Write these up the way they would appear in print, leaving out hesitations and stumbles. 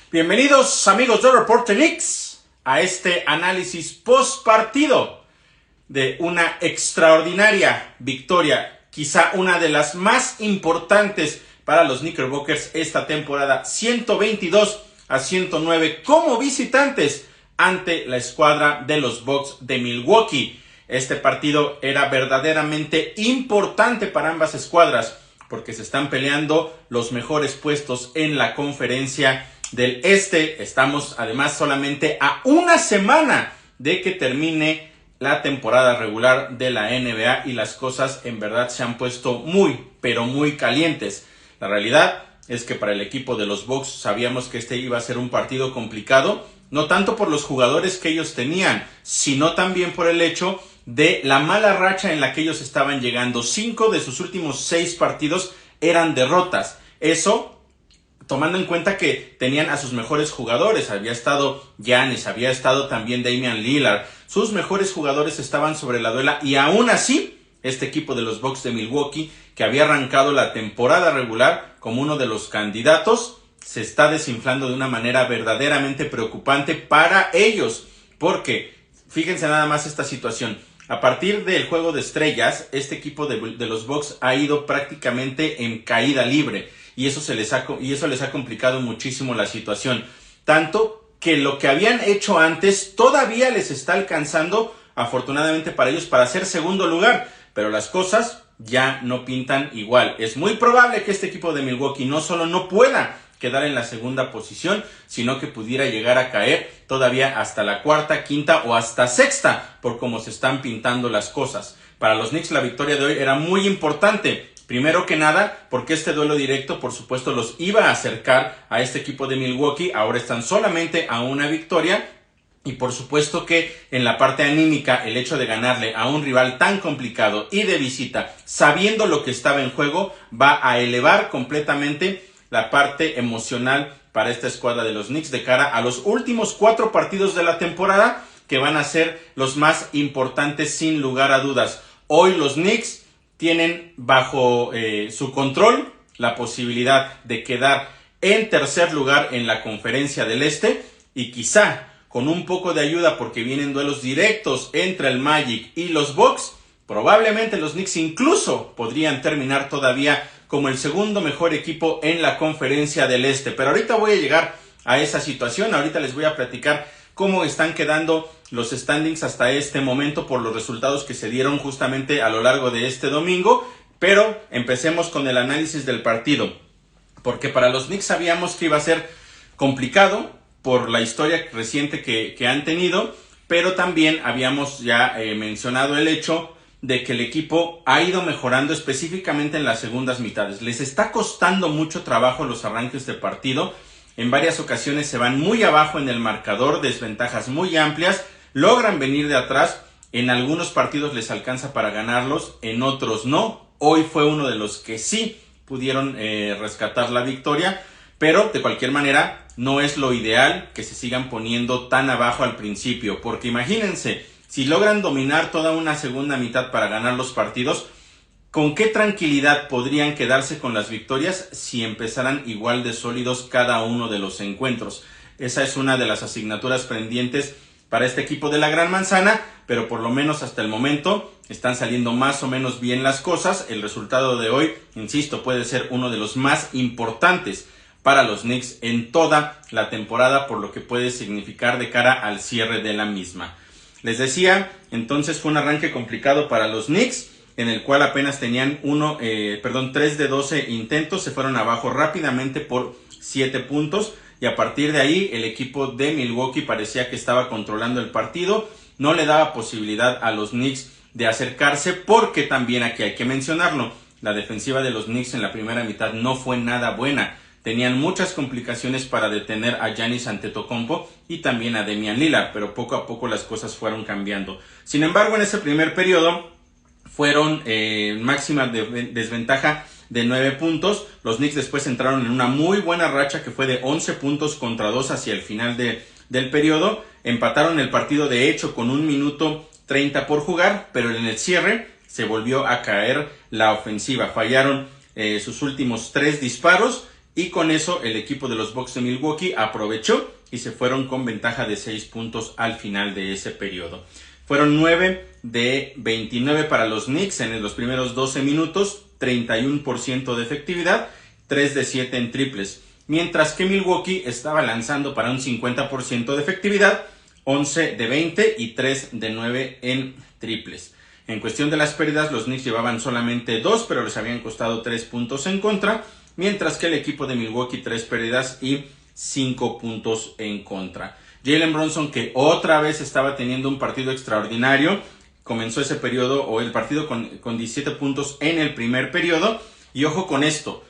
Bienvenidos amigos de Reporte Knicks a este análisis post partido de una extraordinaria victoria, quizá una de las más importantes para los Knickerbockers esta temporada, 122-109 como visitantes ante la escuadra de los Bucks de Milwaukee. Este partido era verdaderamente importante para ambas escuadras porque se están peleando los mejores puestos en la conferencia del Este. Estamos además solamente a una semana de que termine la temporada regular de la NBA y las cosas en verdad se han puesto muy, pero muy calientes. La realidad es que para el equipo de los Bucks sabíamos que este iba a ser un partido complicado, no tanto por los jugadores que ellos tenían, sino también por el hecho de la mala racha en la que ellos estaban llegando. 5 de sus últimos 6 partidos eran derrotas. Eso tomando en cuenta que tenían a sus mejores jugadores. Había estado Giannis, había estado también Damian Lillard. Sus mejores jugadores estaban sobre la duela y aún así, este equipo de los Bucks de Milwaukee, que había arrancado la temporada regular como uno de los candidatos, se está desinflando de una manera verdaderamente preocupante para ellos. Porque, fíjense nada más esta situación. A partir del juego de estrellas, este equipo de los Bucks ha ido prácticamente en caída libre. Y eso les ha complicado muchísimo la situación. Tanto que lo que habían hecho antes todavía les está alcanzando, afortunadamente para ellos, para ser segundo lugar. Pero las cosas ya no pintan igual. Es muy probable que este equipo de Milwaukee no solo no pueda quedar en la segunda posición, sino que pudiera llegar a caer todavía hasta la cuarta, quinta o hasta sexta, por cómo se están pintando las cosas. Para los Knicks la victoria de hoy era muy importante. Primero que nada, porque este duelo directo, por supuesto, los iba a acercar a este equipo de Milwaukee. Ahora están solamente a una victoria. Y por supuesto que en la parte anímica, el hecho de ganarle a un rival tan complicado y de visita, sabiendo lo que estaba en juego, va a elevar completamente la parte emocional para esta escuadra de los Knicks de cara a los últimos 4 partidos de la temporada, que van a ser los más importantes sin lugar a dudas. Hoy los Knicks tienen bajo su control la posibilidad de quedar en tercer lugar en la conferencia del Este y quizá con un poco de ayuda porque vienen duelos directos entre el Magic y los Bucks, probablemente los Knicks incluso podrían terminar todavía como el segundo mejor equipo en la conferencia del Este. Pero ahorita voy a llegar a esa situación, ahorita les voy a platicar cómo están quedando los standings hasta este momento por los resultados que se dieron justamente a lo largo de este domingo. Pero empecemos con el análisis del partido, porque para los Knicks sabíamos que iba a ser complicado por la historia reciente que han tenido, pero también habíamos ya mencionado el hecho de que el equipo ha ido mejorando específicamente en las segundas mitades. Les está costando mucho trabajo los arranques de partido. En varias ocasiones se van muy abajo en el marcador, desventajas muy amplias, logran venir de atrás, en algunos partidos les alcanza para ganarlos, en otros no. Hoy fue uno de los que sí pudieron rescatar la victoria, pero de cualquier manera no es lo ideal que se sigan poniendo tan abajo al principio, porque imagínense, si logran dominar toda una segunda mitad para ganar los partidos, ¿con qué tranquilidad podrían quedarse con las victorias si empezaran igual de sólidos cada uno de los encuentros? Esa es una de las asignaturas pendientes para este equipo de la Gran Manzana, pero por lo menos hasta el momento están saliendo más o menos bien las cosas. El resultado de hoy, insisto, puede ser uno de los más importantes para los Knicks en toda la temporada, por lo que puede significar de cara al cierre de la misma. Les decía, entonces fue un arranque complicado para los Knicks, en el cual apenas tenían 3 de 12 intentos, se fueron abajo rápidamente por 7 puntos y a partir de ahí el equipo de Milwaukee parecía que estaba controlando el partido, no le daba posibilidad a los Knicks de acercarse, porque también aquí hay que mencionarlo, la defensiva de los Knicks en la primera mitad no fue nada buena. Tenían muchas complicaciones para detener a Giannis Antetokounmpo y también a Damian Lillard, pero poco a poco las cosas fueron cambiando. Sin embargo, en ese primer periodo fueron máxima desventaja de 9 puntos. Los Knicks después entraron en una muy buena racha que fue de 11 puntos contra 2 hacia el final del periodo. Empataron el partido de hecho con 1 minuto 30 por jugar, pero en el cierre se volvió a caer la ofensiva. Fallaron sus últimos 3 disparos y con eso el equipo de los Bucks de Milwaukee aprovechó y se fueron con ventaja de 6 puntos al final de ese periodo. Fueron 9 de 29 para los Knicks en los primeros 12 minutos, 31% de efectividad, 3 de 7 en triples. Mientras que Milwaukee estaba lanzando para un 50% de efectividad, 11 de 20 y 3 de 9 en triples. En cuestión de las pérdidas, los Knicks llevaban solamente 2, pero les habían costado 3 puntos en contra, mientras que el equipo de Milwaukee 3 pérdidas y 5 puntos en contra. Jalen Brunson, que otra vez estaba teniendo un partido extraordinario, comenzó ese periodo o el partido con 17 puntos en el primer periodo. Y ojo con esto,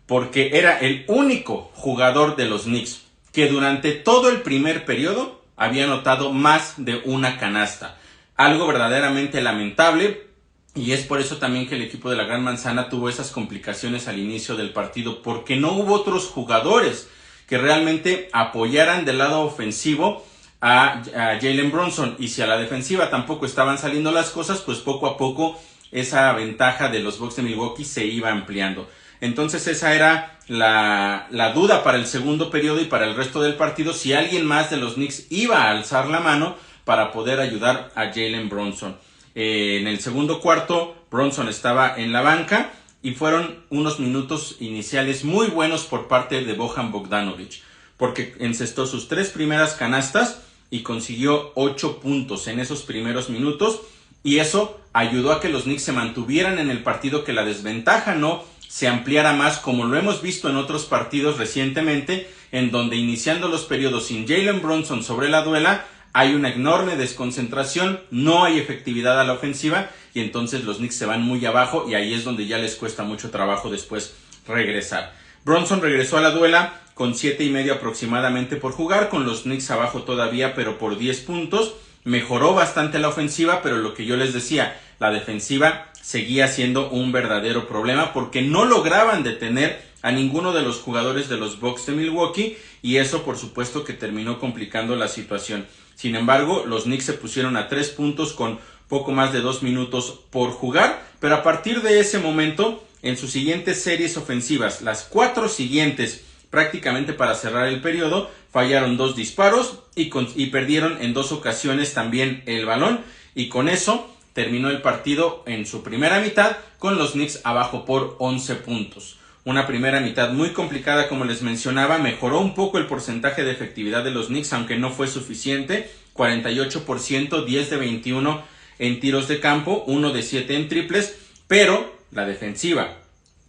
porque era el único jugador de los Knicks que durante todo el primer periodo había anotado más de una canasta. Algo verdaderamente lamentable, y es por eso también que el equipo de la Gran Manzana tuvo esas complicaciones al inicio del partido, porque no hubo otros jugadores que realmente apoyaran del lado ofensivo a Jalen Brunson, y si a la defensiva tampoco estaban saliendo las cosas, pues poco a poco esa ventaja de los Bucks de Milwaukee se iba ampliando. Entonces esa era la duda para el segundo periodo y para el resto del partido, si alguien más de los Knicks iba a alzar la mano para poder ayudar a Jalen Brunson. En el segundo cuarto, Brunson estaba en la banca y fueron unos minutos iniciales muy buenos por parte de Bojan Bogdanovic, porque encestó sus 3 primeras canastas y consiguió 8 puntos en esos primeros minutos, y eso ayudó a que los Knicks se mantuvieran en el partido, que la desventaja no se ampliara más, como lo hemos visto en otros partidos recientemente, en donde iniciando los periodos sin Jalen Brunson sobre la duela, hay una enorme desconcentración, no hay efectividad a la ofensiva, y entonces los Knicks se van muy abajo, y ahí es donde ya les cuesta mucho trabajo después regresar. Brunson regresó a la duela con 7.5 aproximadamente por jugar, con los Knicks abajo todavía, pero por 10 puntos. Mejoró bastante la ofensiva, pero lo que yo les decía, la defensiva seguía siendo un verdadero problema, porque no lograban detener a ninguno de los jugadores de los Bucks de Milwaukee, y eso por supuesto que terminó complicando la situación. Sin embargo, los Knicks se pusieron a 3 puntos con poco más de 2 minutos por jugar, pero a partir de ese momento, en sus siguientes series ofensivas, las 4 siguientes prácticamente para cerrar el periodo, fallaron 2 disparos y perdieron en 2 ocasiones también el balón, y con eso terminó el partido en su primera mitad con los Knicks abajo por 11 puntos. Una primera mitad muy complicada, como les mencionaba. Mejoró un poco el porcentaje de efectividad de los Knicks, aunque no fue suficiente. 48%, 10 de 21 en tiros de campo, 1 de 7 en triples, pero la defensiva,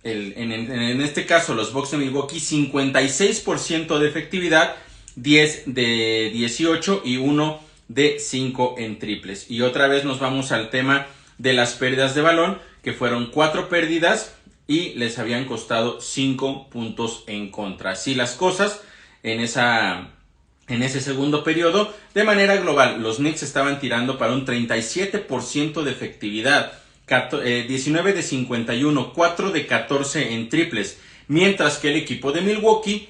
en este caso los Bucks de Milwaukee, 56% de efectividad, 10 de 18 y 1 de 5 en triples. Y otra vez nos vamos al tema de las pérdidas de balón, que fueron 4 pérdidas y les habían costado 5 puntos en contra. Así las cosas en ese segundo periodo. De manera global, los Knicks estaban tirando para un 37% de efectividad, 19 de 51, 4 de 14 en triples, mientras que el equipo de Milwaukee,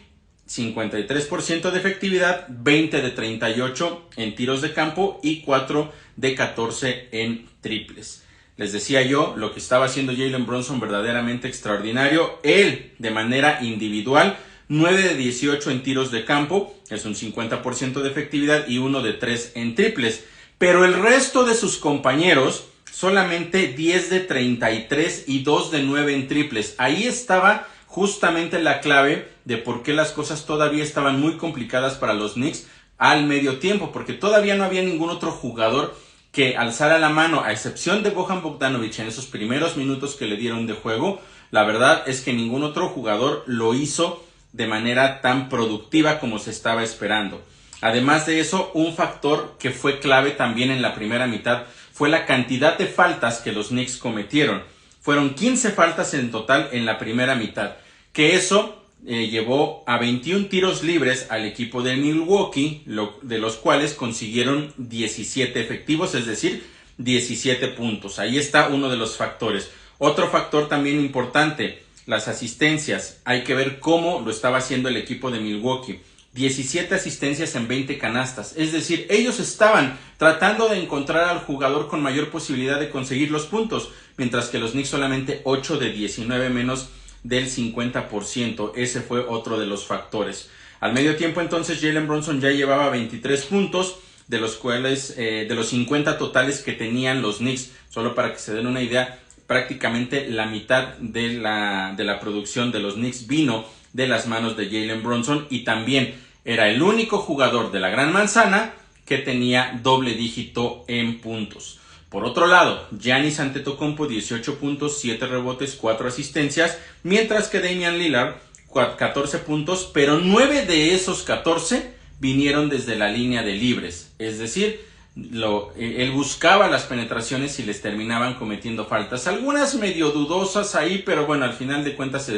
53% de efectividad, 20 de 38 en tiros de campo y 4 de 14 en triples. Les decía yo, lo que estaba haciendo Jalen Brunson verdaderamente extraordinario. Él, de manera individual, 9 de 18 en tiros de campo, es un 50% de efectividad, y 1 de 3 en triples. Pero el resto de sus compañeros, solamente 10 de 33 y 2 de 9 en triples. Ahí estaba justamente la clave de por qué las cosas todavía estaban muy complicadas para los Knicks al medio tiempo, porque todavía no había ningún otro jugador que alzara la mano, a excepción de Bojan Bogdanovic en esos primeros minutos que le dieron de juego. La verdad es que ningún otro jugador lo hizo de manera tan productiva como se estaba esperando. Además de eso, un factor que fue clave también en la primera mitad fue la cantidad de faltas que los Knicks cometieron. Fueron 15 faltas en total en la primera mitad, que eso llevó a 21 tiros libres al equipo de Milwaukee, de los cuales consiguieron 17 efectivos, es decir, 17 puntos. Ahí está uno de los factores. Otro factor también importante, las asistencias. Hay que ver cómo lo estaba haciendo el equipo de Milwaukee. 17 asistencias en 20 canastas. Es decir, ellos estaban tratando de encontrar al jugador con mayor posibilidad de conseguir los puntos, mientras que los Knicks solamente 8 de 19 menos del 50%. Ese fue otro de los factores. Al medio tiempo entonces Jalen Brunson ya llevaba 23 puntos, de los cuales de los 50 totales que tenían los Knicks. Solo para que se den una idea, prácticamente la mitad de la producción de los Knicks vino de las manos de Jalen Brunson, y también era el único jugador de la Gran Manzana que tenía doble dígito en puntos. Por otro lado, Giannis Antetokounmpo 18 puntos, 7 rebotes, 4 asistencias, mientras que Damian Lillard 14 puntos, pero 9 de esos 14 vinieron desde la línea de libres, es decir, él buscaba las penetraciones y les terminaban cometiendo faltas, algunas medio dudosas ahí, pero bueno, al final de cuentas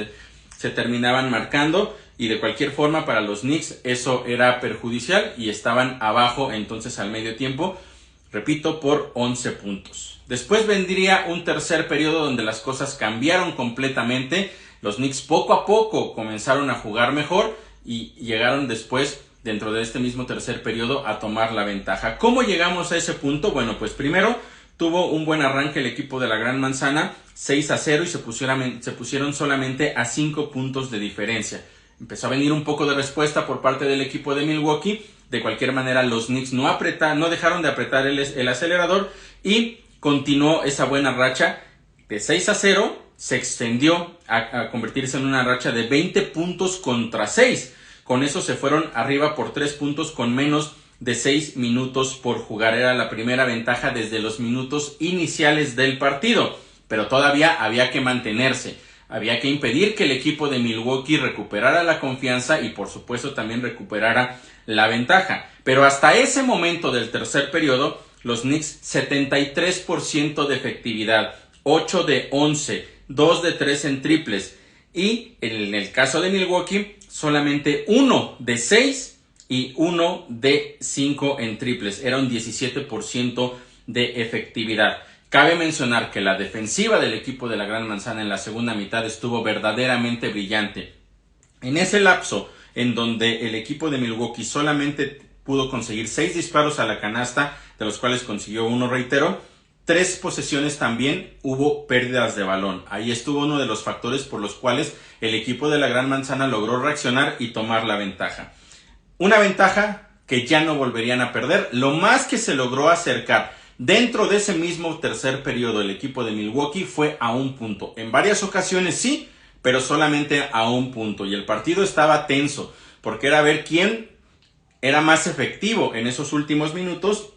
se terminaban marcando, y de cualquier forma para los Knicks eso era perjudicial y estaban abajo entonces al medio tiempo, repito, por 11 puntos. Después vendría un tercer periodo donde las cosas cambiaron completamente. Los Knicks poco a poco comenzaron a jugar mejor y llegaron después, dentro de este mismo tercer periodo, a tomar la ventaja. ¿Cómo llegamos a ese punto? Bueno, pues primero tuvo un buen arranque el equipo de la Gran Manzana, 6-0, y se pusieron solamente a 5 puntos de diferencia. Empezó a venir un poco de respuesta por parte del equipo de Milwaukee. De cualquier manera, los Knicks no dejaron de apretar el acelerador, y continuó esa buena racha de 6-0. Se extendió a convertirse en una racha de 20 puntos contra 6. Con eso se fueron arriba por 3 puntos con menos de 6 minutos por jugar. Era la primera ventaja desde los minutos iniciales del partido, pero todavía había que mantenerse. Había que impedir que el equipo de Milwaukee recuperara la confianza y por supuesto también recuperara la ventaja. Pero hasta ese momento del tercer periodo, los Knicks 73% de efectividad, 8 de 11, 2 de 3 en triples, y en el caso de Milwaukee solamente 1 de 6 y 1 de 5 en triples. Era un 17% de efectividad. Cabe mencionar que la defensiva del equipo de la Gran Manzana en la segunda mitad estuvo verdaderamente brillante. En ese lapso en donde el equipo de Milwaukee solamente pudo conseguir 6 disparos a la canasta, de los cuales consiguió 1, reitero, 3 posesiones también hubo pérdidas de balón. Ahí estuvo uno de los factores por los cuales el equipo de la Gran Manzana logró reaccionar y tomar la ventaja. Una ventaja que ya no volverían a perder. Lo más que se logró acercar dentro de ese mismo tercer periodo el equipo de Milwaukee fue a 1 punto. En varias ocasiones sí, pero solamente a 1 punto. Y el partido estaba tenso, porque era ver quién era más efectivo en esos últimos minutos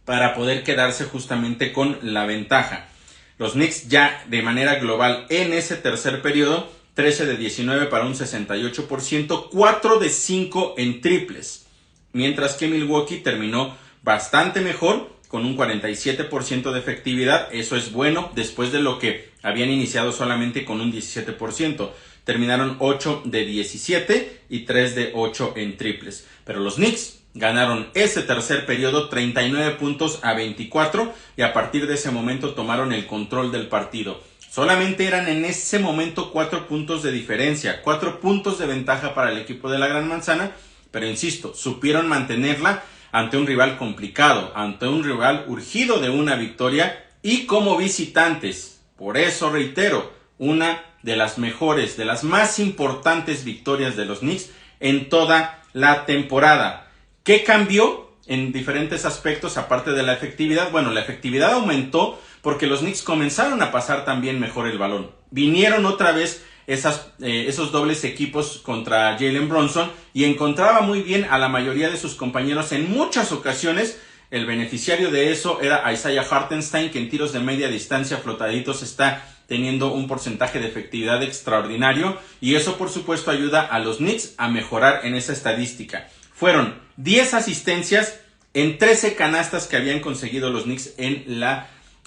para poder quedarse justamente con la ventaja. Los Knicks ya de manera global en ese tercer periodo, 13 de 19 para un 68%, 4 de 5 en triples. Mientras que Milwaukee terminó bastante mejor, con un 47% de efectividad. Eso es bueno después de lo que habían iniciado solamente con un 17%. Terminaron 8 de 17 y 3 de 8 en triples. Pero los Knicks ganaron ese tercer periodo 39 puntos a 24 y a partir de ese momento tomaron el control del partido. Solamente eran en ese momento 4 puntos de diferencia, 4 puntos de ventaja para el equipo de la Gran Manzana, pero insisto, supieron mantenerla ante un rival complicado, ante un rival urgido de una victoria y como visitantes. Por eso reitero, una de las mejores, de las más importantes victorias de los Knicks en toda la temporada. ¿Qué cambió en diferentes aspectos aparte de la efectividad? Bueno, la efectividad aumentó porque los Knicks comenzaron a pasar también mejor el balón. Vinieron otra vez esos dobles equipos contra Jalen Brunson y encontraba muy bien a la mayoría de sus compañeros en muchas ocasiones. El beneficiario de eso era Isaiah Hartenstein, que en tiros de media distancia flotaditos está teniendo un porcentaje de efectividad extraordinario y eso por supuesto ayuda a los Knicks a mejorar en esa estadística. Fueron 10 asistencias en 13 canastas que habían conseguido los Knicks en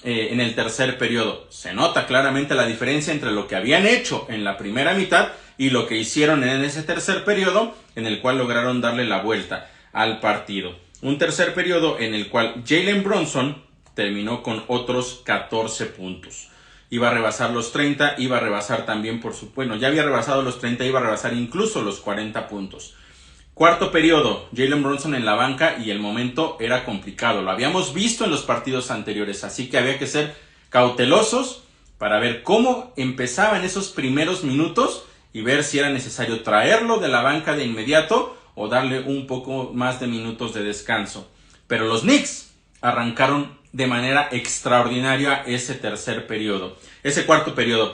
el tercer periodo. Se nota claramente la diferencia entre lo que habían hecho en la primera mitad y lo que hicieron en ese tercer periodo, en el cual lograron darle la vuelta al partido. Un tercer periodo en el cual Jalen Brunson terminó con otros 14 puntos. Iba a rebasar los 30, iba a rebasar también ya había rebasado los 30, iba a rebasar incluso los 40 puntos. Cuarto periodo, Jalen Brunson en la banca y el momento era complicado. Lo habíamos visto en los partidos anteriores, así que había que ser cautelosos para ver cómo empezaba en esos primeros minutos y ver si era necesario traerlo de la banca de inmediato o darle un poco más de minutos de descanso. Pero los Knicks arrancaron de manera extraordinaria ese cuarto periodo,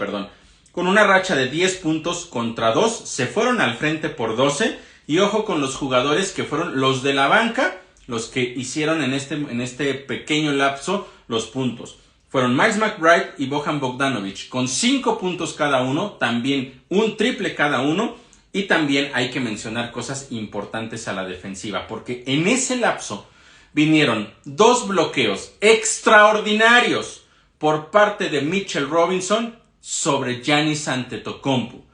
con una racha de 10 puntos contra 2, se fueron al frente por 12 y ojo con los jugadores que fueron los de la banca, los que hicieron en este pequeño lapso los puntos. Fueron Miles McBride y Bojan Bogdanovic con 5 puntos cada uno, también un triple cada uno, y también hay que mencionar cosas importantes a la defensiva, porque en ese lapso vinieron 2 bloqueos extraordinarios por parte de Mitchell Robinson sobre Giannis Antetokounmpo,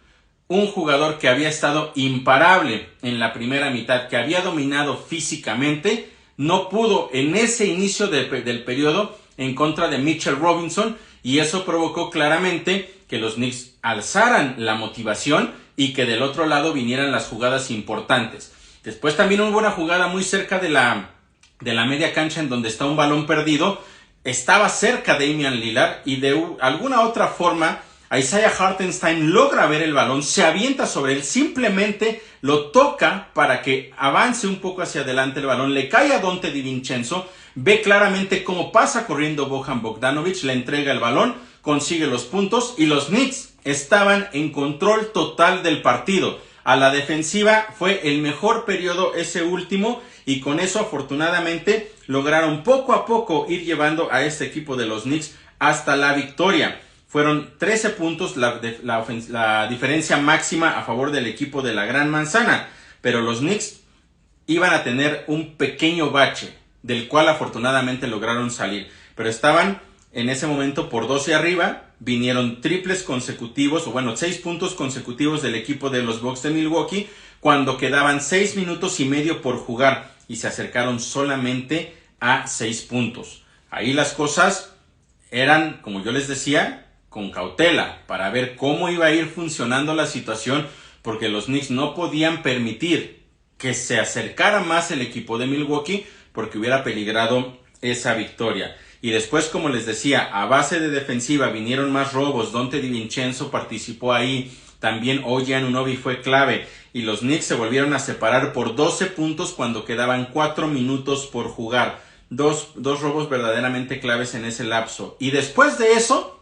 un jugador que había estado imparable en la primera mitad, que había dominado físicamente, no pudo en ese inicio del periodo en contra de Mitchell Robinson y eso provocó claramente que los Knicks alzaran la motivación y que del otro lado vinieran las jugadas importantes. Después también hubo una jugada muy cerca de la media cancha en donde está un balón perdido. Estaba cerca de Damian Lillard y de alguna otra forma Isaiah Hartenstein logra ver el balón, se avienta sobre él, simplemente lo toca para que avance un poco hacia adelante el balón, le cae a Donte DiVincenzo, ve claramente cómo pasa corriendo Bojan Bogdanovic, le entrega el balón, consigue los puntos y los Knicks estaban en control total del partido. A la defensiva fue el mejor periodo ese último y con eso afortunadamente lograron poco a poco ir llevando a este equipo de los Knicks hasta la victoria. Fueron 13 puntos la diferencia máxima a favor del equipo de la Gran Manzana, pero los Knicks iban a tener un pequeño bache, del cual afortunadamente lograron salir, pero estaban en ese momento por 12 arriba, vinieron triples consecutivos, 6 puntos consecutivos del equipo de los Bucks de Milwaukee, cuando quedaban 6 minutos y medio por jugar, y se acercaron solamente a 6 puntos. Ahí las cosas eran, como yo les decía, con cautela, para ver cómo iba a ir funcionando la situación, porque los Knicks no podían permitir que se acercara más el equipo de Milwaukee, porque hubiera peligrado esa victoria. Y después, como les decía, a base de defensiva vinieron más robos, Donte DiVincenzo participó ahí, también OG Anunoby fue clave, y los Knicks se volvieron a separar por 12 puntos cuando quedaban 4 minutos por jugar. Dos robos verdaderamente claves en ese lapso. Y después de eso,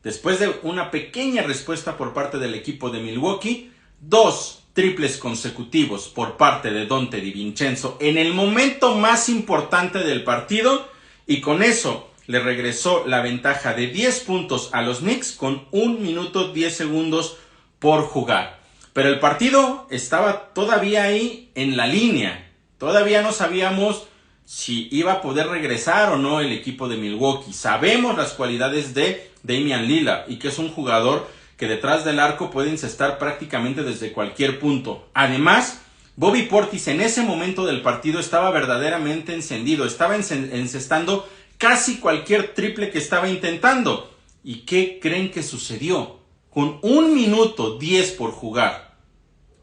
después de una pequeña respuesta por parte del equipo de Milwaukee, 2 triples consecutivos por parte de Donte DiVincenzo en el momento más importante del partido, y con eso le regresó la ventaja de 10 puntos a los Knicks con 1 minuto 10 segundos por jugar. Pero el partido estaba todavía ahí en la línea. Todavía no sabíamos si iba a poder regresar o no el equipo de Milwaukee. Sabemos las cualidades de Damian Lillard y que es un jugador que detrás del arco puede encestar prácticamente desde cualquier punto. Además, Bobby Portis en ese momento del partido estaba verdaderamente encendido, estaba encestando casi cualquier triple que estaba intentando. ¿Y qué creen que sucedió? Con 1 minuto 10 por jugar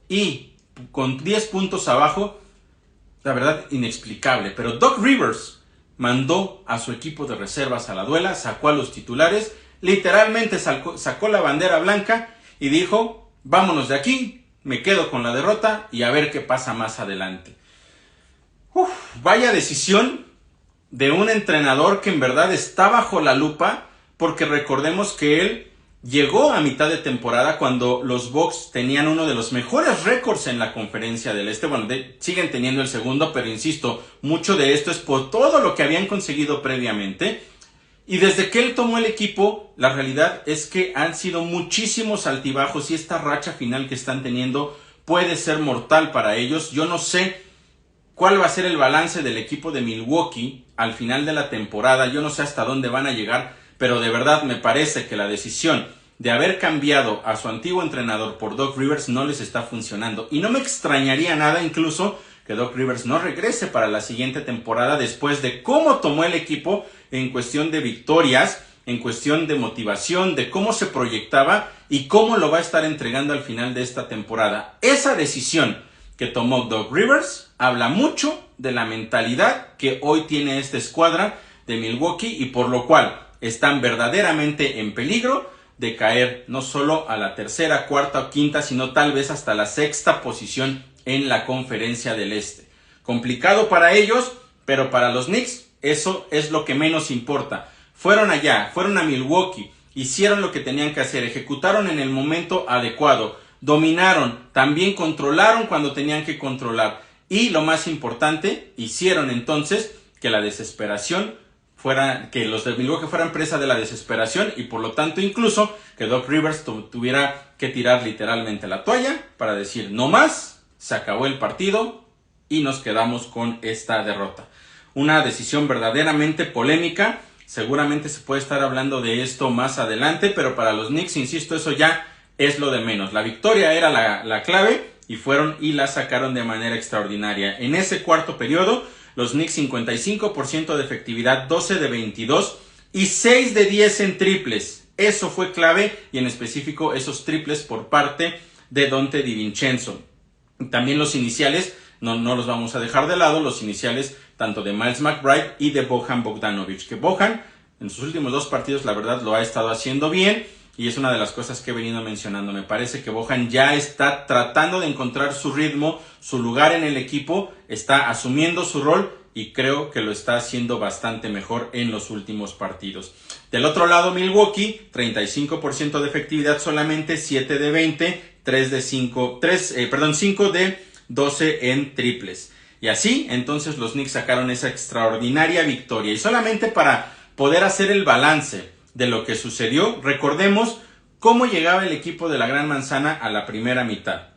y con 10 puntos abajo, la verdad inexplicable, pero Doc Rivers mandó a su equipo de reservas a la duela, sacó a los titulares, literalmente sacó la bandera blanca y dijo: vámonos de aquí, me quedo con la derrota y a ver qué pasa más adelante. Vaya decisión de un entrenador que en verdad está bajo la lupa, porque recordemos que él llegó a mitad de temporada cuando los Bucks tenían uno de los mejores récords en la conferencia del Este. Siguen teniendo el segundo, pero insisto, mucho de esto es por todo lo que habían conseguido previamente. Y desde que él tomó el equipo, la realidad es que han sido muchísimos altibajos y esta racha final que están teniendo puede ser mortal para ellos. Yo no sé cuál va a ser el balance del equipo de Milwaukee al final de la temporada. Yo no sé hasta dónde van a llegar, pero de verdad me parece que la decisión de haber cambiado a su antiguo entrenador por Doc Rivers no les está funcionando. Y no me extrañaría nada incluso que Doc Rivers no regrese para la siguiente temporada después de cómo tomó el equipo en cuestión de victorias, en cuestión de motivación, de cómo se proyectaba y cómo lo va a estar entregando al final de esta temporada. Esa decisión que tomó Doc Rivers habla mucho de la mentalidad que hoy tiene esta escuadra de Milwaukee y por lo cual están verdaderamente en peligro de caer no solo a la tercera, cuarta o quinta, sino tal vez hasta la sexta posición en la Conferencia del Este. Complicado para ellos, pero para los Knicks eso es lo que menos importa. Fueron allá, fueron a Milwaukee, hicieron lo que tenían que hacer, ejecutaron en el momento adecuado, dominaron, también controlaron cuando tenían que controlar y lo más importante, hicieron entonces que la desesperación que los de Milwaukee fueran presa de la desesperación y por lo tanto incluso que Doc Rivers tuviera que tirar literalmente la toalla para decir no más, se acabó el partido y nos quedamos con esta derrota. Una decisión verdaderamente polémica, seguramente se puede estar hablando de esto más adelante, pero para los Knicks, insisto, eso ya es lo de menos. La victoria era la clave y fueron y la sacaron de manera extraordinaria. En ese cuarto periodo, los Knicks 55% de efectividad, 12 de 22 y 6 de 10 en triples. Eso fue clave y en específico esos triples por parte de Donte DiVincenzo. También los iniciales, no los vamos a dejar de lado, los iniciales tanto de Miles McBride y de Bojan Bogdanovic. Que Bojan en sus últimos dos partidos la verdad lo ha estado haciendo bien y es una de las cosas que he venido mencionando. Me parece que Bojan ya está tratando de encontrar su ritmo, su lugar en el equipo, está asumiendo su rol y creo que lo está haciendo bastante mejor en los últimos partidos. Del otro lado, Milwaukee, 35% de efectividad solamente, 7 de 20, 5 de 12 en triples. Y así, entonces, los Knicks sacaron esa extraordinaria victoria. Y solamente para poder hacer el balance de lo que sucedió, recordemos cómo llegaba el equipo de la Gran Manzana a la primera mitad.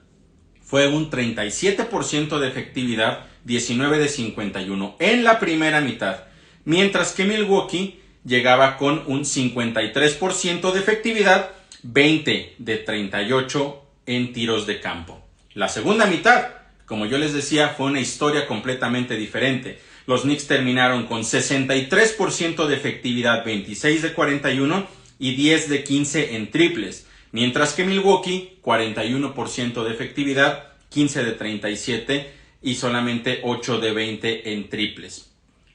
Fue un 37% de efectividad, 19 de 51 en la primera mitad. Mientras que Milwaukee llegaba con un 53% de efectividad, 20 de 38 en tiros de campo. La segunda mitad, como yo les decía, fue una historia completamente diferente. Los Knicks terminaron con 63% de efectividad, 26 de 41 y 10 de 15 en triples. Mientras que Milwaukee, 41% de efectividad, 15 de 37 y solamente 8 de 20 en triples.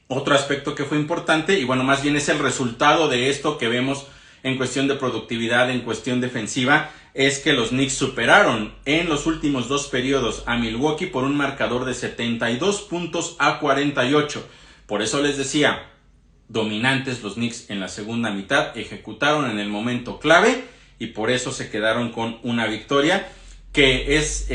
Otro aspecto que fue importante, y bueno, más bien es el resultado de esto que vemos en cuestión de productividad, en cuestión defensiva, es que los Knicks superaron en los últimos dos periodos a Milwaukee por un marcador de 72 puntos a 48. Por eso les decía, dominantes los Knicks en la segunda mitad, ejecutaron en el momento clave y por eso se quedaron con una victoria que es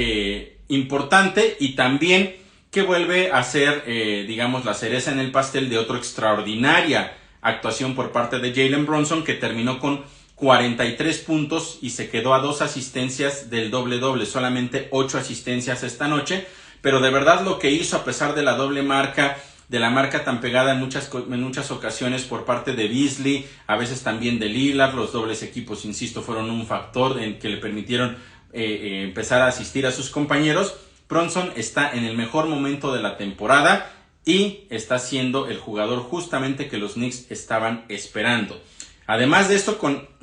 importante y también que vuelve a ser, digamos, la cereza en el pastel de otra extraordinaria actuación por parte de Jalen Brunson, que terminó con 43 puntos y se quedó a 2 asistencias del doble-doble, solamente 8 asistencias esta noche, pero de verdad lo que hizo a pesar de la doble marca, de la marca tan pegada en muchas ocasiones por parte de Beasley, a veces también de Lillard, los dobles equipos, insisto, fueron un factor en que le permitieron empezar a asistir a sus compañeros. Brunson está en el mejor momento de la temporada y está siendo el jugador justamente que los Knicks estaban esperando. Además de esto,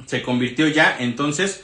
se convirtió ya entonces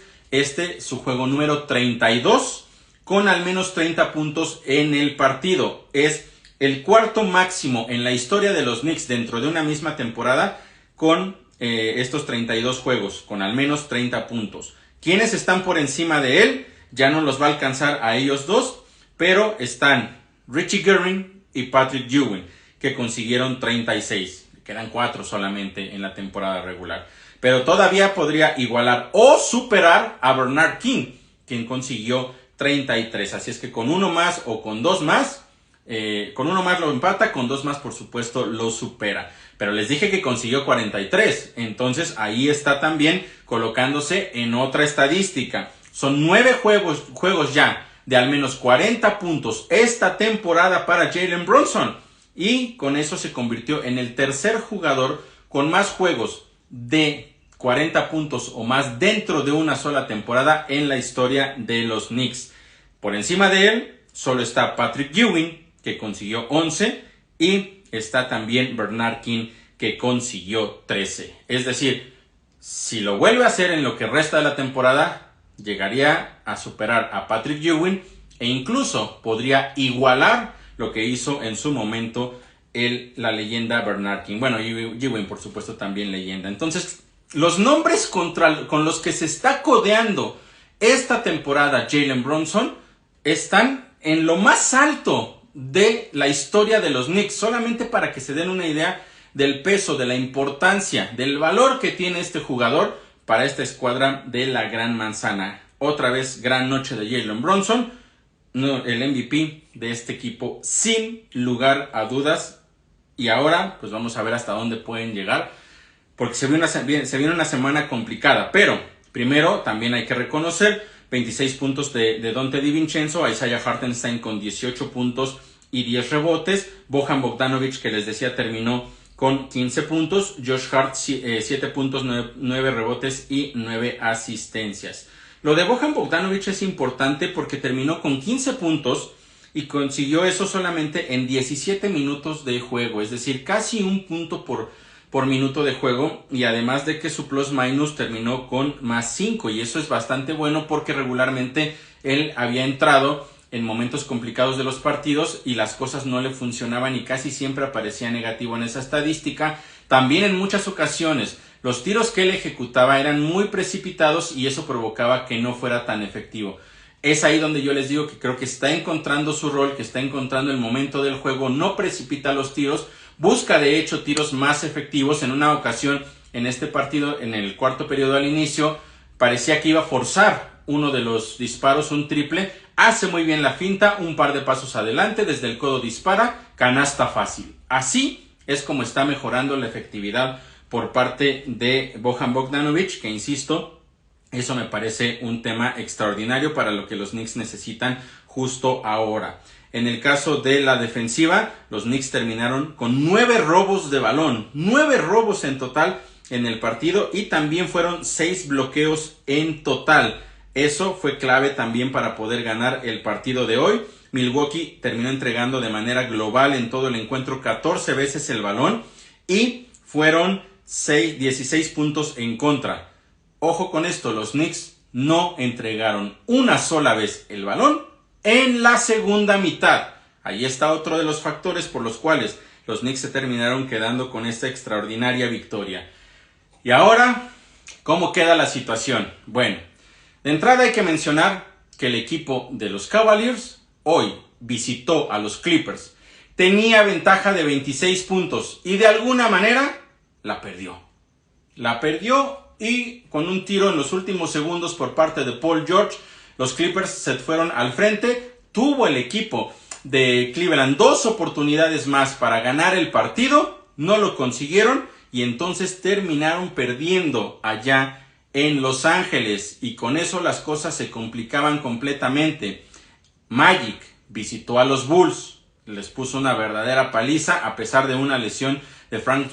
su juego número 32 con al menos 30 puntos en el partido. Es el cuarto máximo en la historia de los Knicks dentro de una misma temporada con estos 32 juegos, con al menos 30 puntos. ¿Quiénes están por encima de él? Ya no los va a alcanzar a ellos dos, pero están Richie Guerin y Patrick Ewing, que consiguieron 36. Quedan 4 solamente en la temporada regular. Pero todavía podría igualar o superar a Bernard King, quien consiguió 33. Así es que con uno más o con dos más, con uno más lo empata, con dos más por supuesto lo supera. Pero les dije que consiguió 43. Entonces ahí está también colocándose en otra estadística. Son 9 juegos ya de al menos 40 puntos esta temporada para Jalen Brunson. Y con eso se convirtió en el tercer jugador con más juegos de 40 puntos o más dentro de una sola temporada en la historia de los Knicks. Por encima de él solo está Patrick Ewing, que consiguió 11, y está también Bernard King, que consiguió 13. Es decir, si lo vuelve a hacer en lo que resta de la temporada, llegaría a superar a Patrick Ewing e incluso podría igualar lo que hizo en su momento la leyenda Bernard King. Bueno, Ewing por supuesto también leyenda. Entonces, los nombres con los que se está codeando esta temporada Jalen Brunson están en lo más alto de la historia de los Knicks. Solamente para que se den una idea del peso, de la importancia, del valor que tiene este jugador para esta escuadra de la Gran Manzana. Otra vez, gran noche de Jalen Brunson, el MVP de este equipo sin lugar a dudas. Y ahora pues vamos a ver hasta dónde pueden llegar, porque se viene una semana complicada. Pero primero también hay que reconocer 26 puntos de Donte DiVincenzo, Isaiah Hartenstein con 18 puntos y 10 rebotes, Bojan Bogdanovic, que les decía, terminó con 15 puntos, Josh Hart 7 puntos, 9 rebotes y 9 asistencias. Lo de Bojan Bogdanovic es importante porque terminó con 15 puntos y consiguió eso solamente en 17 minutos de juego, es decir, casi un punto por minuto de juego, y además de que su plus minus terminó con más 5, y eso es bastante bueno porque regularmente él había entrado en momentos complicados de los partidos y las cosas no le funcionaban y casi siempre aparecía negativo en esa estadística. También en muchas ocasiones los tiros que él ejecutaba eran muy precipitados y eso provocaba que no fuera tan efectivo. Es ahí donde yo les digo que creo que está encontrando su rol, que está encontrando el momento del juego, no precipita los tiros, busca de hecho tiros más efectivos. En una ocasión en este partido, en el cuarto periodo al inicio, parecía que iba a forzar uno de los disparos, un triple, hace muy bien la finta, un par de pasos adelante, desde el codo dispara, canasta fácil. Así es como está mejorando la efectividad por parte de Bojan Bogdanovic, que insisto, eso me parece un tema extraordinario para lo que los Knicks necesitan justo ahora. En el caso de la defensiva, los Knicks terminaron con 9 robos de balón, 9 robos en total en el partido, y también fueron 6 bloqueos en total. Eso fue clave también para poder ganar el partido de hoy. Milwaukee terminó entregando de manera global en todo el encuentro 14 veces el balón y fueron 16 puntos en contra. Ojo con esto, los Knicks no entregaron una sola vez el balón en la segunda mitad. Ahí está otro de los factores por los cuales los Knicks se terminaron quedando con esta extraordinaria victoria. Y ahora, ¿cómo queda la situación? Bueno, de entrada hay que mencionar que el equipo de los Cavaliers hoy visitó a los Clippers. Tenía ventaja de 26 puntos y de alguna manera la perdió. La perdió y con un tiro en los últimos segundos por parte de Paul George, los Clippers se fueron al frente. Tuvo el equipo de Cleveland 2 oportunidades más para ganar el partido, no lo consiguieron y entonces terminaron perdiendo allá en Los Ángeles y con eso las cosas se complicaban completamente. Magic visitó a los Bulls, les puso una verdadera paliza a pesar de una lesión de Franz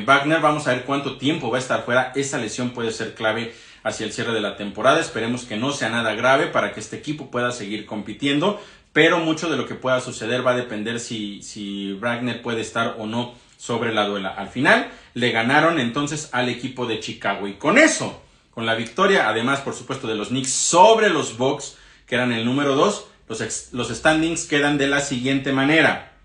Wagner. Vamos a ver cuánto tiempo va a estar fuera. Esa lesión puede ser clave hacia el cierre de la temporada. Esperemos que no sea nada grave para que este equipo pueda seguir compitiendo, pero mucho de lo que pueda suceder va a depender si Wagner puede estar o no sobre la duela. Al final le ganaron entonces al equipo de Chicago y con eso, con la victoria además por supuesto de los Knicks sobre los Bucks, que eran el número 2, los standings quedan de la siguiente manera.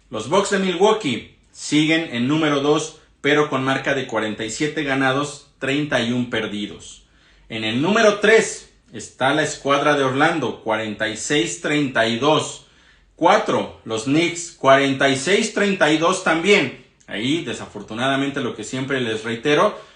Los Bucks de Milwaukee siguen en número 2, pero con marca de 47 ganados, 31 perdidos. En el número 3 está la escuadra de Orlando, 46-32. 4, los Knicks, 46-32 también. Ahí, desafortunadamente, lo que siempre les reitero,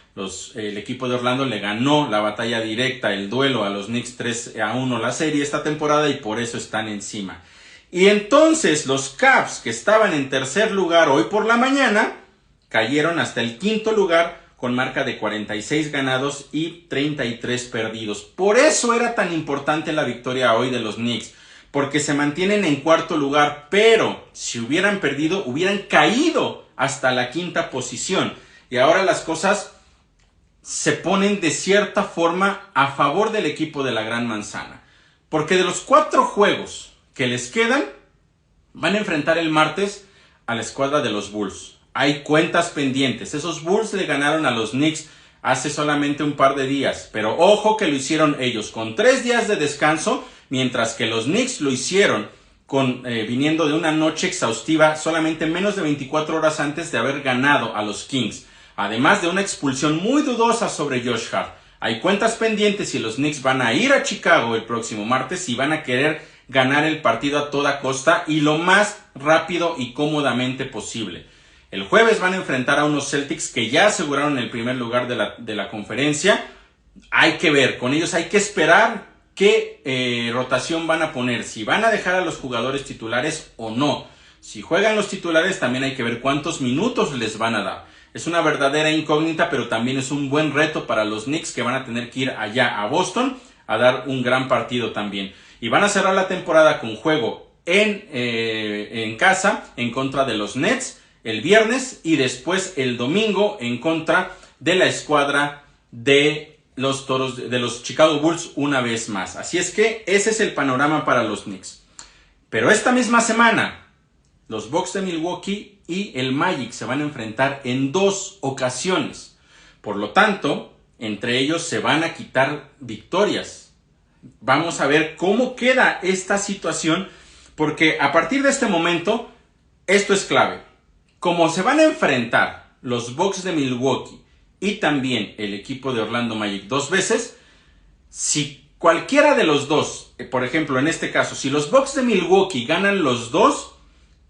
el equipo de Orlando le ganó la batalla directa, el duelo a los Knicks 3-1 la serie esta temporada y por eso están encima. Y entonces los Cavs, que estaban en tercer lugar hoy por la mañana, cayeron hasta el quinto lugar con marca de 46 ganados y 33 perdidos. Por eso era tan importante la victoria hoy de los Knicks, porque se mantienen en cuarto lugar, pero si hubieran perdido, hubieran caído hasta la quinta posición. Y ahora las cosas se ponen de cierta forma a favor del equipo de la Gran Manzana, porque de los 4 juegos que les quedan, van a enfrentar el martes a la escuadra de los Bulls. Hay cuentas pendientes. Esos Bulls le ganaron a los Knicks hace solamente un par de días, pero ojo que lo hicieron ellos con 3 días de descanso, mientras que los Knicks lo hicieron viniendo de una noche exhaustiva solamente menos de 24 horas antes de haber ganado a los Kings. Además de una expulsión muy dudosa sobre Josh Hart. Hay cuentas pendientes y los Knicks van a ir a Chicago el próximo martes y van a querer ganar el partido a toda costa y lo más rápido y cómodamente posible. El jueves van a enfrentar a unos Celtics que ya aseguraron el primer lugar de la conferencia. Hay que ver, con ellos hay que esperar qué rotación van a poner, si van a dejar a los jugadores titulares o no. Si juegan los titulares también hay que ver cuántos minutos les van a dar. Es una verdadera incógnita, pero también es un buen reto para los Knicks que van a tener que ir allá a Boston a dar un gran partido también. Y van a cerrar la temporada con juego en casa en contra de los Nets el viernes y después el domingo en contra de la escuadra de los Toros de los Chicago Bulls una vez más. Así es que ese es el panorama para los Knicks. Pero esta misma semana los Bucks de Milwaukee y el Magic se van a enfrentar en 2 ocasiones. Por lo tanto, entre ellos se van a quitar victorias. Vamos a ver cómo queda esta situación, porque a partir de este momento, esto es clave. Como se van a enfrentar los Bucks de Milwaukee y también el equipo de Orlando Magic 2 veces, si cualquiera de los dos, por ejemplo, en este caso, si los Bucks de Milwaukee ganan los dos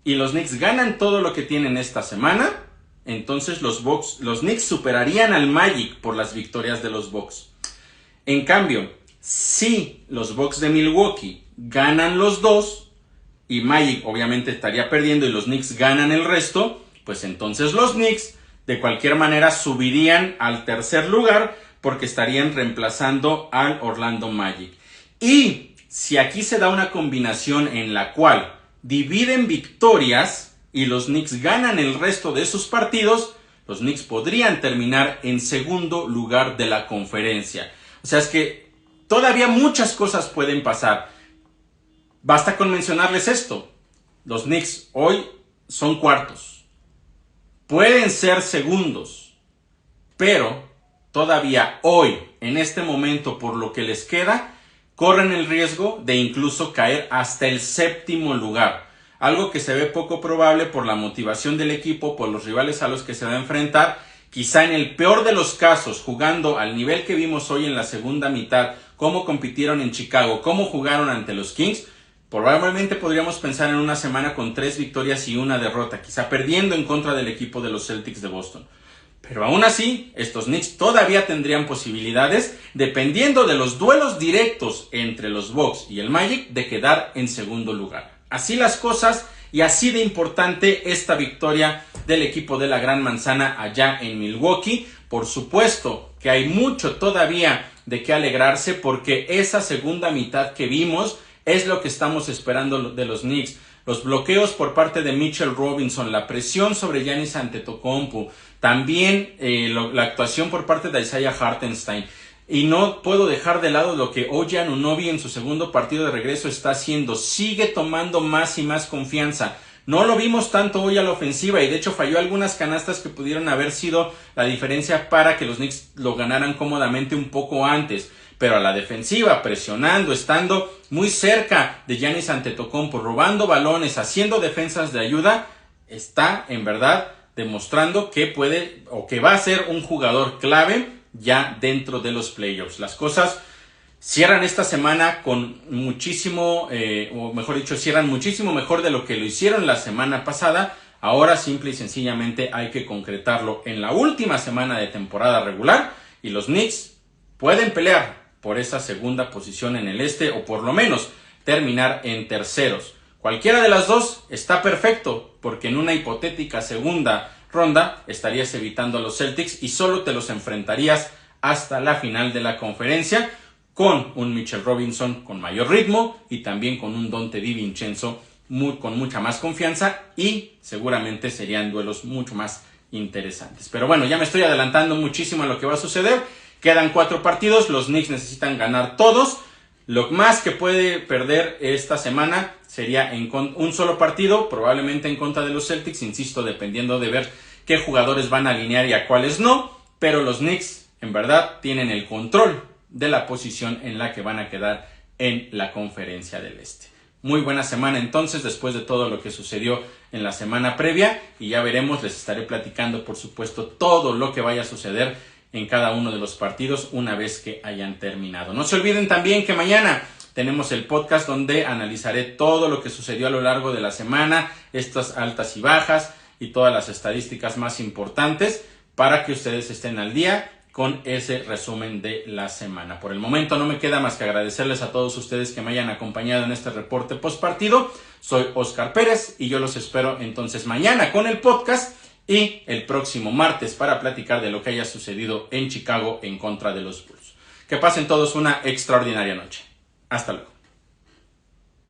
y los Knicks ganan todo lo que tienen esta semana, entonces los Knicks superarían al Magic por las victorias de los Bucks. En cambio, si los Bucks de Milwaukee ganan los dos y Magic obviamente estaría perdiendo y los Knicks ganan el resto, pues entonces los Knicks de cualquier manera subirían al tercer lugar porque estarían reemplazando al Orlando Magic. Y si aquí se da una combinación en la cual dividen victorias y los Knicks ganan el resto de sus partidos, los Knicks podrían terminar en segundo lugar de la conferencia. O sea, es que todavía muchas cosas pueden pasar. Basta con mencionarles esto. Los Knicks hoy son cuartos. Pueden ser segundos. Pero todavía hoy, en este momento, por lo que les queda, corren el riesgo de incluso caer hasta el séptimo lugar. Algo que se ve poco probable por la motivación del equipo, por los rivales a los que se va a enfrentar. Quizá en el peor de los casos, jugando al nivel que vimos hoy en la segunda mitad, cómo compitieron en Chicago, cómo jugaron ante los Kings, probablemente podríamos pensar en una semana con 3 victorias y 1 derrota, quizá perdiendo en contra del equipo de los Celtics de Boston. Pero aún así, estos Knicks todavía tendrían posibilidades, dependiendo de los duelos directos entre los Bucks y el Magic, de quedar en segundo lugar. Así las cosas y así de importante esta victoria del equipo de la Gran Manzana allá en Milwaukee. Por supuesto que hay mucho todavía de qué alegrarse porque esa segunda mitad que vimos es lo que estamos esperando de los Knicks. Los bloqueos por parte de Mitchell Robinson, la presión sobre Giannis Antetokounmpo, también la actuación por parte de Isaiah Hartenstein. Y no puedo dejar de lado lo que OG Anunoby en su segundo partido de regreso está haciendo. Sigue tomando más y más confianza. No lo vimos tanto hoy a la ofensiva y de hecho falló algunas canastas que pudieron haber sido la diferencia para que los Knicks lo ganaran cómodamente un poco antes. Pero a la defensiva, presionando, estando muy cerca de Giannis Antetokounmpo, robando balones, haciendo defensas de ayuda, está en verdad demostrando que puede o que va a ser un jugador clave ya dentro de los playoffs. Las cosas cierran esta semana con muchísimo, o mejor dicho, cierran muchísimo mejor de lo que lo hicieron la semana pasada. Ahora simple y sencillamente hay que concretarlo en la última semana de temporada regular y los Knicks pueden pelear por esa segunda posición en el este o por lo menos terminar en terceros. Cualquiera de las dos está perfecto porque en una hipotética segunda ronda estarías evitando a los Celtics y solo te los enfrentarías hasta la final de la conferencia con un Mitchell Robinson con mayor ritmo y también con un Donte DiVincenzo con mucha más confianza y seguramente serían duelos mucho más interesantes. Pero bueno, ya me estoy adelantando muchísimo a lo que va a suceder. Quedan 4 partidos, los Knicks necesitan ganar todos. Lo más que puede perder esta semana sería en un solo partido, probablemente en contra de los Celtics, insisto, dependiendo de ver qué jugadores van a alinear y a cuáles no. Pero los Knicks, en verdad, tienen el control de la posición en la que van a quedar en la Conferencia del Este. Muy buena semana entonces, después de todo lo que sucedió en la semana previa, y ya veremos, les estaré platicando por supuesto todo lo que vaya a suceder en cada uno de los partidos una vez que hayan terminado. No se olviden también que mañana tenemos el podcast donde analizaré todo lo que sucedió a lo largo de la semana, estas altas y bajas y todas las estadísticas más importantes para que ustedes estén al día con ese resumen de la semana. Por el momento no me queda más que agradecerles a todos ustedes que me hayan acompañado en este reporte postpartido. Soy Oscar Pérez y yo los espero entonces mañana con el podcast y el próximo martes para platicar de lo que haya sucedido en Chicago en contra de los Bulls. Que pasen todos una extraordinaria noche. Hasta luego.